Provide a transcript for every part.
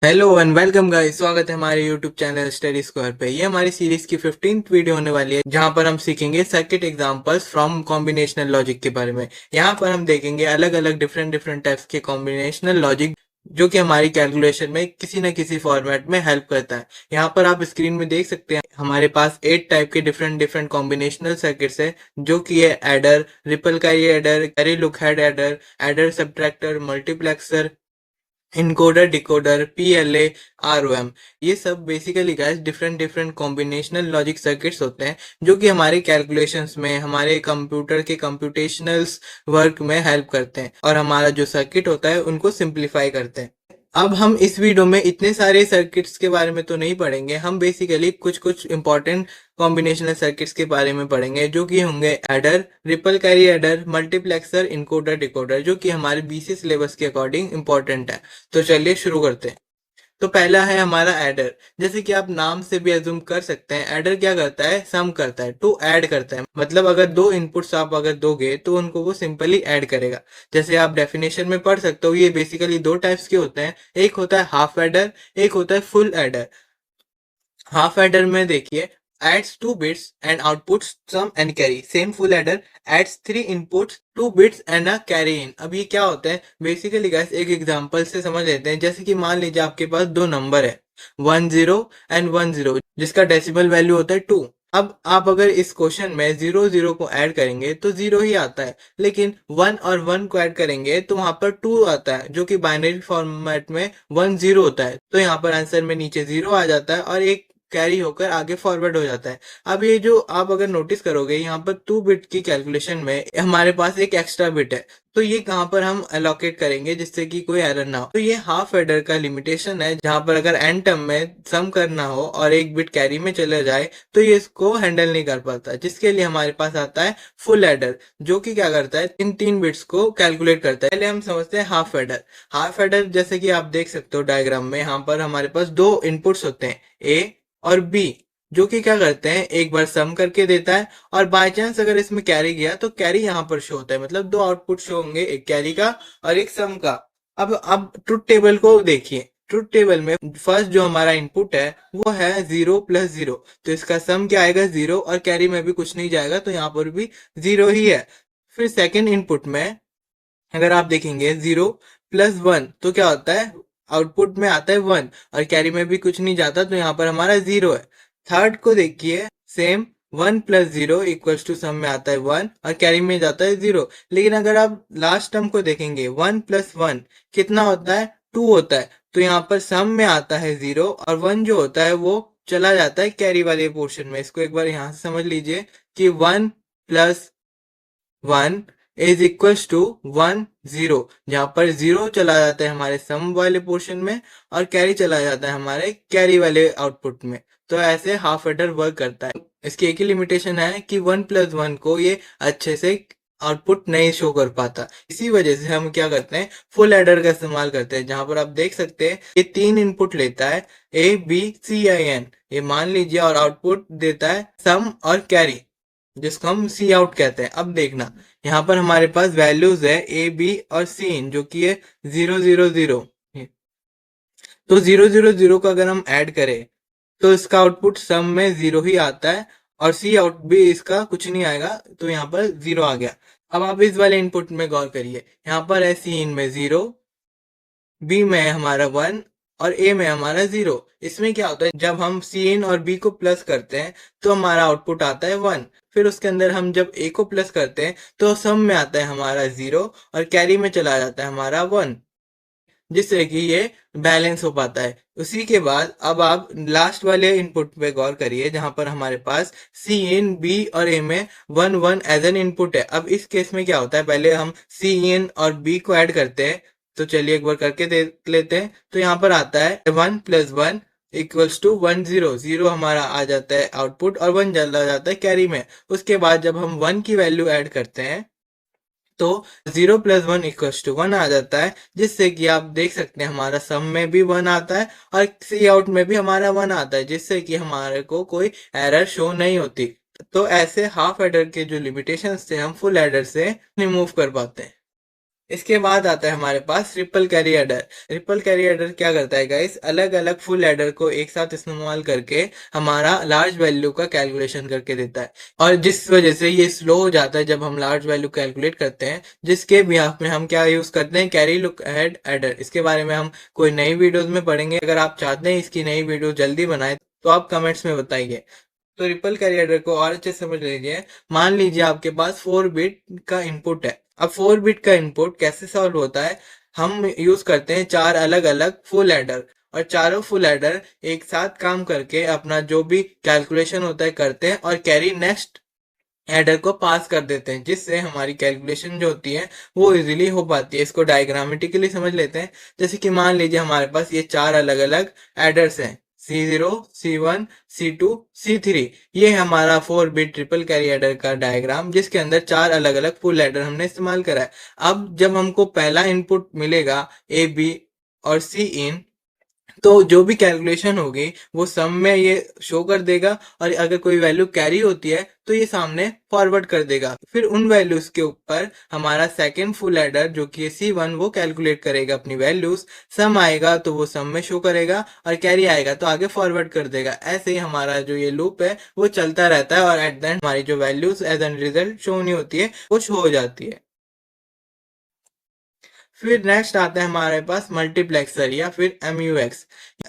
Hello and welcome guys, स्वागत है हमारे यूट्यूब चैनल स्टडी स्क्वायर पे। ये हमारी सीरीज की 15th वीडियो होने वाली है, जहां पर हम सीखेंगे circuit examples from combinational logic के बारे में। यहाँ पर हम देखेंगे अलग अलग डिफरेंट डिफरेंट टाइप्स के कॉम्बिनेशनल लॉजिक जो कि हमारी कैलकुलेशन में किसी न किसी फॉर्मेट में हेल्प करता है। यहाँ पर आप स्क्रीन में देख सकते हैं हमारे पास 8 टाइप के डिफरेंट डिफरेंट कॉम्बिनेशनल सर्किट्स है, जो कि है adder, ripple carry adder, carry look head adder, adder subtractor, multiplexer, encoder, decoder, PLA, ROM. ये सब basically guys different different combinational logic circuits होते हैं, जो कि हमारे कैलकुलेशंस में, हमारे कंप्यूटर के कंप्यूटेशनल्स वर्क में हेल्प करते हैं और हमारा जो सर्किट होता है उनको सिंप्लीफाई करते हैं। अब हम इस वीडियो में इतने सारे सर्किट्स के बारे में तो नहीं पढ़ेंगे, हम बेसिकली कुछ कुछ इंपॉर्टेंट कॉम्बिनेशनल सर्किट्स के बारे में पढ़ेंगे, जो कि होंगे adder, ripple carry adder, multiplexer, encoder, decoder, जो कि हमारे बीसी सिलेबस के अकॉर्डिंग इंपॉर्टेंट है। तो चलिए शुरू करते हैं। तो पहला है हमारा एडर। जैसे कि आप नाम से भी अज्यूम कर सकते हैं, एडर क्या करता है, सम करता है, टू ऐड करता है। मतलब अगर दो इनपुट्स आप अगर दोगे तो उनको वो सिंपली ऐड करेगा। जैसे आप डेफिनेशन में पढ़ सकते हो, ये बेसिकली दो टाइप्स के होते हैं, एक होता है हाफ एडर, एक होता है फुल एडर। हाफ एडर में देखिए, adds 2 bits and outputs sum and carry. Same full adder adds 3 inputs, 2 bits and a carry in. अब ये क्या होता है, बेसिकली गाइस एक एग्जांपल से समझ लेते हैं। जैसे कि मान लीजिए आपके पास दो नंबर है 10 एंड 10, जिसका डेसिमल वैल्यू होता है 2। अब आप अगर इस क्वेश्चन में 0 को ऐड करेंगे तो 0 ही आता है, लेकिन 1 और 1 को ऐड करेंगे तो वहां पर 2 आता है, जो कि बाइनरी फॉर्मेट में 10 होता है। तो यहाँ पर आंसर में नीचे 0 आ जाता है और एक कैरी होकर आगे फॉरवर्ड हो जाता है। अब ये जो आप अगर नोटिस करोगे, यहाँ पर 2 बिट की कैलकुलेशन में हमारे पास एक एक्स्ट्रा बिट है, तो ये कहाँ पर हम एलोकेट करेंगे जिससे कि कोई एरर ना हो। तो ये हाफ एडर का लिमिटेशन है, जहाँ पर अगर एंड टर्म में सम करना हो और एक बिट कैरी में चले जाए तो ये इसको हैंडल नहीं कर पाता, जिसके लिए हमारे पास आता है फुल एडर, जो कि क्या करता है, इन तीन बिट्स को कैलकुलेट करता है। पहले हम समझते हैं हाफ एडर। हाफ एडर जैसे कि आप देख सकते हो डायग्राम में, यहाँ पर हमारे पास दो इनपुट्स होते हैं, ए और बी, जो कि क्या करते हैं, एक बार सम करके देता है और बाय चांस अगर इसमें कैरी गया तो कैरी यहाँ पर शो होता है। मतलब दो आउटपुट शो होंगे, एक कैरी का और एक सम का। अब ट्रुथ टेबल को देखिए। ट्रुथ टेबल में फर्स्ट जो हमारा इनपुट है वो है 0 + 0, तो इसका सम क्या आएगा, 0, और कैरी में भी कुछ नहीं जाएगा तो यहाँ पर भी 0 ही है। फिर सेकेंड इनपुट में अगर आप देखेंगे 0 + 1, तो क्या होता है, आउटपुट में आता है 1 और कैरी में भी कुछ नहीं जाता, तो यहाँ पर हमारा 0 है। थर्ड को देखिए, सेम 1 + 0 = सम में आता है 1 और कैरी में जाता है 0। लेकिन अगर आप लास्ट टर्म को देखेंगे, 1 + 1 कितना होता है, 2 होता है, तो यहाँ पर सम में आता है 0 और 1 जो होता है वो चला जाता है कैरी वाले पोर्शन में। इसको एक बार यहाँ से समझ लीजिए कि 1 + 1 = 1 0, जहां पर 0 चला जाता है हमारे सम वाले पोर्शन में और कैरी चला जाता है हमारे कैरी वाले आउटपुट में। तो ऐसे हाफ एडर वर्क करता है। इसकी एक ही लिमिटेशन है कि 1 + 1 को ये अच्छे से आउटपुट नहीं शो कर पाता। इसी वजह से हम क्या करते हैं, फुल एडर का इस्तेमाल करते हैं, जहां पर आप देख सकते हैं ये तीन इनपुट लेता है, ABCIN, ये मान लीजिए, और आउटपुट देता है सम और कैरी, जिसको हम सी आउट कहते हैं। अब देखना, यहाँ पर हमारे पास वैल्यूज है ए, बी और सी इन, जो कि है 0 0 0। तो 0 0 0 को अगर हम ऐड करें तो इसका आउटपुट सम में 0 ही आता है और सी आउट भी इसका कुछ नहीं आएगा, तो यहाँ पर 0 आ गया। अब आप इस वाले इनपुट में गौर करिए, यहाँ पर है सी इन में 0, बी में हमारा 1 और ए में हमारा 0। इसमें क्या होता है, जब हम सी इन और बी को प्लस करते हैं तो हमारा आउटपुट आता है 1। फिर उसके अंदर हम जब ए को प्लस करते हैं तो सम में आता है हमारा 0 और कैरी में चला जाता है हमारा 1, जिससे कि ये बैलेंस हो पाता है। उसी के बाद अब आप लास्ट वाले इनपुट पे गौर करिए, जहां पर हमारे पास सी इन, बी और ए में 1 1 एज एन इनपुट है। अब इस केस में क्या होता है, पहले हम सी इन और बी को ऐड करते हैं, तो चलिए एक बार करके देख लेते हैं। तो यहाँ पर आता है 1 + 1 = 1 0, 0 हमारा आ जाता है आउटपुट और 1 चला जाता है कैरी में। उसके बाद जब हम 1 की वैल्यू ऐड करते हैं तो 0 + 1 = 1 आ जाता है, जिससे कि आप देख सकते हैं हमारा सम में भी 1 आता है और सी आउट में भी हमारा 1 आता है, जिससे कि हमारे को कोई एरर शो नहीं होती। तो ऐसे हाफ एडर के जो लिमिटेशंस थे हम फुल एडर से रिमूव कर पाते हैं। इसके बाद आता है हमारे पास ripple carry adder. Ripple carry adder क्या करता है गाइस, अलग अलग फुल एडर को एक साथ इस्तेमाल करके हमारा लार्ज वैल्यू का कैलकुलेशन करके देता है, और जिस वजह से ये स्लो हो जाता है जब हम लार्ज वैल्यू कैलकुलेट करते हैं, जिसके बिहाफ में हम क्या यूज करते हैं, कैरी लुक अहेड एडर। इसके बारे में हम कोई नई वीडियोस में पढ़ेंगे। अगर आप चाहते हैं इसकी नई वीडियो जल्दी बनाए तो आप कमेंट्स में बताइए। तो रिपल कैरियर को और अच्छे से समझ लीजिए। मान लीजिए आपके पास 4 बिट का इनपुट है। अब 4 बिट का इनपुट कैसे सॉल्व होता है, हम यूज करते हैं 4 अलग अलग फुल एडर, और चारों फुल एडर एक साथ काम करके अपना जो भी कैलकुलेशन होता है करते हैं, और कैरी नेक्स्ट एडर को पास कर देते हैं, जिससे हमारी कैलकुलेशन जो होती है वो इजीली हो पाती है। इसको डायग्रामेटिकली समझ लेते हैं। जैसे कि मान लीजिए हमारे पास ये 4 अलग अलग एडर्स हैं, C0, C1, C2, C3। ये हमारा 4 बिट ट्रिपल कैरी एडर का डायग्राम, जिसके अंदर 4 अलग अलग फुल एडर हमने इस्तेमाल करा है। अब जब हमको पहला इनपुट मिलेगा A, B और C इन, तो जो भी कैलकुलेशन होगी वो सम में ये शो कर देगा, और अगर कोई वैल्यू कैरी होती है तो ये सामने फॉरवर्ड कर देगा। फिर उन वैल्यूज के ऊपर हमारा सेकंड फुल एडर जो कि C1 वो कैलकुलेट करेगा अपनी वैल्यूज। सम आएगा तो वो सम में शो करेगा, और कैरी आएगा तो आगे फॉरवर्ड कर देगा। ऐसे ही हमारा जो ये लूप है वो चलता रहता है, और एट द एंड हमारी जो values as an result show नहीं होती है वो शो हो जाती है। फिर नेक्स्ट आता है हमारे पास मल्टीप्लेक्सर या फिर MUX।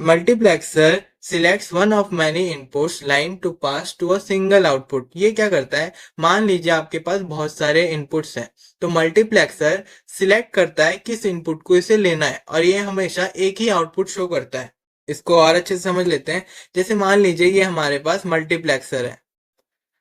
Multiplexer selects one of many inputs line to pass to a single output. ये क्या करता है, मान लीजिए आपके पास बहुत सारे इनपुट्स हैं, तो मल्टीप्लेक्सर सिलेक्ट करता है किस इनपुट को इसे लेना है, और ये हमेशा एक ही आउटपुट शो करता है। इसको और अच्छे से समझ लेते हैं। जैसे मान लीजिए ये हमारे पास मल्टीप्लेक्सर है।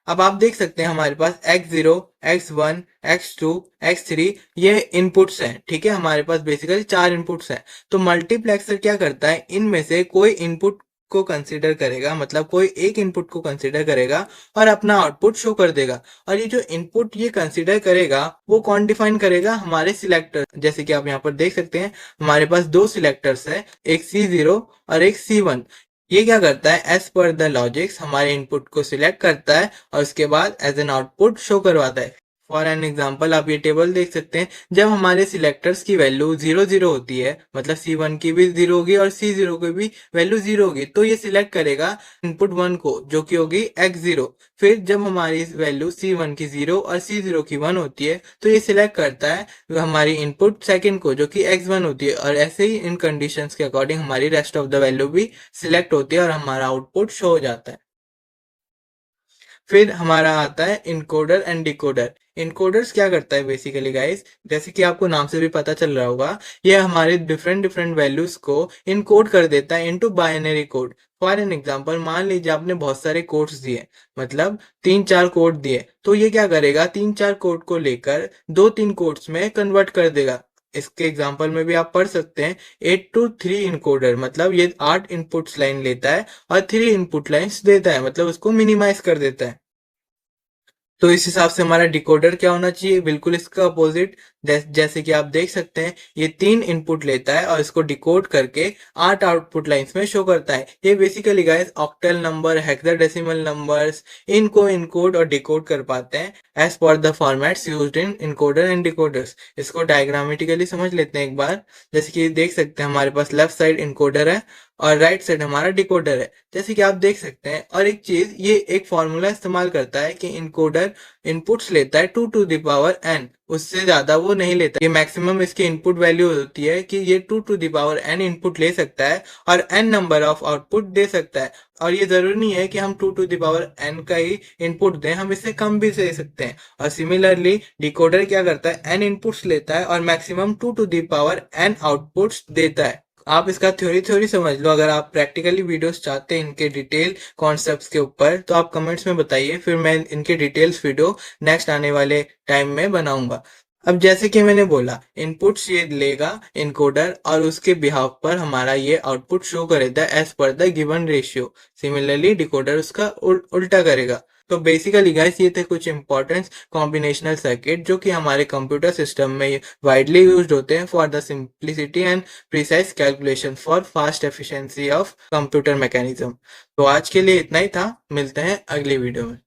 अब आप देख सकते हैं हमारे पास X0, X1, X2, X3 ये इनपुट्स हैं। ठीक है, हमारे पास बेसिकली 4 इनपुट्स हैं। तो मल्टीप्लेक्सर क्या करता है, इनमें से कोई इनपुट को कंसीडर करेगा, मतलब कोई एक इनपुट को कंसीडर करेगा और अपना आउटपुट शो कर देगा। और ये जो इनपुट ये कंसीडर करेगा वो कौन डिफाइन करेगा, हमारे सिलेक्टर। जैसे कि आप यहाँ पर देख सकते हैं हमारे पास 2 सिलेक्टर्स है, एक C0 और एक C1। ये क्या करता है, एज पर द लॉजिक्स हमारे इनपुट को सिलेक्ट करता है और उसके बाद एज एन आउटपुट शो करवाता है। फॉर एन एग्जाम्पल आप ये टेबल देख सकते हैं। जब हमारे सिलेक्टर्स की वैल्यू 0 0 होती है, मतलब C1 की भी 0 होगी और C0 की भी वैल्यू 0 होगी, तो ये सिलेक्ट करेगा इनपुट 1 को, जो कि होगी X0। फिर जब हमारी वैल्यू C1 की 0 और C0 की 1 होती है, तो ये सिलेक्ट करता है हमारी इनपुट सेकंड को, जो कि X1 होती है। और ऐसे ही इन कंडीशंस के अकॉर्डिंग हमारी रेस्ट ऑफ द वैल्यू भी सिलेक्ट होती है और हमारा आउटपुट शो हो जाता है। फिर हमारा आता है इनकोडर एंड डिकोडर। इनकोडर्स क्या करता है बेसिकली गाइस, जैसे कि आपको नाम से भी पता चल रहा होगा, ये हमारे डिफरेंट डिफरेंट वैल्यूज को इनकोड कर देता है into binary code. For an example मान लीजिए आपने बहुत सारे कोड्स दिए, मतलब 3 4 कोड दिए, तो ये क्या करेगा, 3 4 कोड को लेकर 2 3 कोड्स में कन्वर्ट कर देगा। इसके एग्जांपल में भी आप पढ़ सकते हैं 8 to 3 इनकोडर, मतलब ये 8 इनपुट्स लाइन लेता है और 3 इनपुट लाइंस देता है, मतलब उसको मिनिमाइज कर देता है। तो इस हिसाब से हमारा डिकोडर क्या होना चाहिए, बिल्कुल इसका अपोजिट। जैसे कि आप देख सकते हैं ये 3 इनपुट लेता है और इसको डिकोड करके 8 आउटपुट लाइंस में शो करता है। ये basically guys octal number, hexadecimal numbers, इनको इनकोड और डिकोड कर पाते हैं as per the formats used in encoder and decoders. इसको डायग्रामेटिकली समझ लेते हैं एक बार। जैसे कि देख सकते हैं हमारे पास लेफ्ट साइड इनकोडर है और राइट साइड हमारा डिकोडर है, जैसे कि आप देख सकते हैं। और एक चीज, ये एक फॉर्मूला इस्तेमाल करता है कि इनकोडर इनपुट्स लेता है 2 to the power n, उससे ज्यादा वो नहीं लेता। ये मैक्सिमम इसकी इनपुट वैल्यू होती है कि ये 2 to the power n input ले सकता है और n नंबर ऑफ आउटपुट दे सकता है। और ये जरूरी नहीं है कि हम 2 to the power n का ही इनपुट दें, हम इससे कम भी दे सकते हैं। और सिमिलरली डिकोडर क्या करता है, n इनपुट्स लेता है और maximum 2 to the power n outputs देता है। आप इसका थ्योरी थ्योरी समझ लो। अगर आप प्रैक्टिकली वीडियोस चाहते हैं इनके डिटेल कॉन्सेप्ट्स के ऊपर, तो आप कमेंट्स में बताइए, फिर मैं इनके डिटेल्स वीडियो नेक्स्ट आने वाले टाइम में बनाऊंगा। अब जैसे कि मैंने बोला, इनपुट्स ये लेगा इनकोडर और उसके बिहाफ पर हमारा ये आउटपुट शो करेगा as per the given ratio. Similarly decoder उसका उल्टा करेगा। तो बेसिकली गाइस ये थे कुछ इंपॉर्टेंट कॉम्बिनेशनल सर्किट जो कि हमारे कंप्यूटर सिस्टम में वाइडली यूज्ड होते हैं for the simplicity and precise calculation for fast efficiency of computer mechanism. तो आज के लिए इतना ही था, मिलते हैं अगली वीडियो में।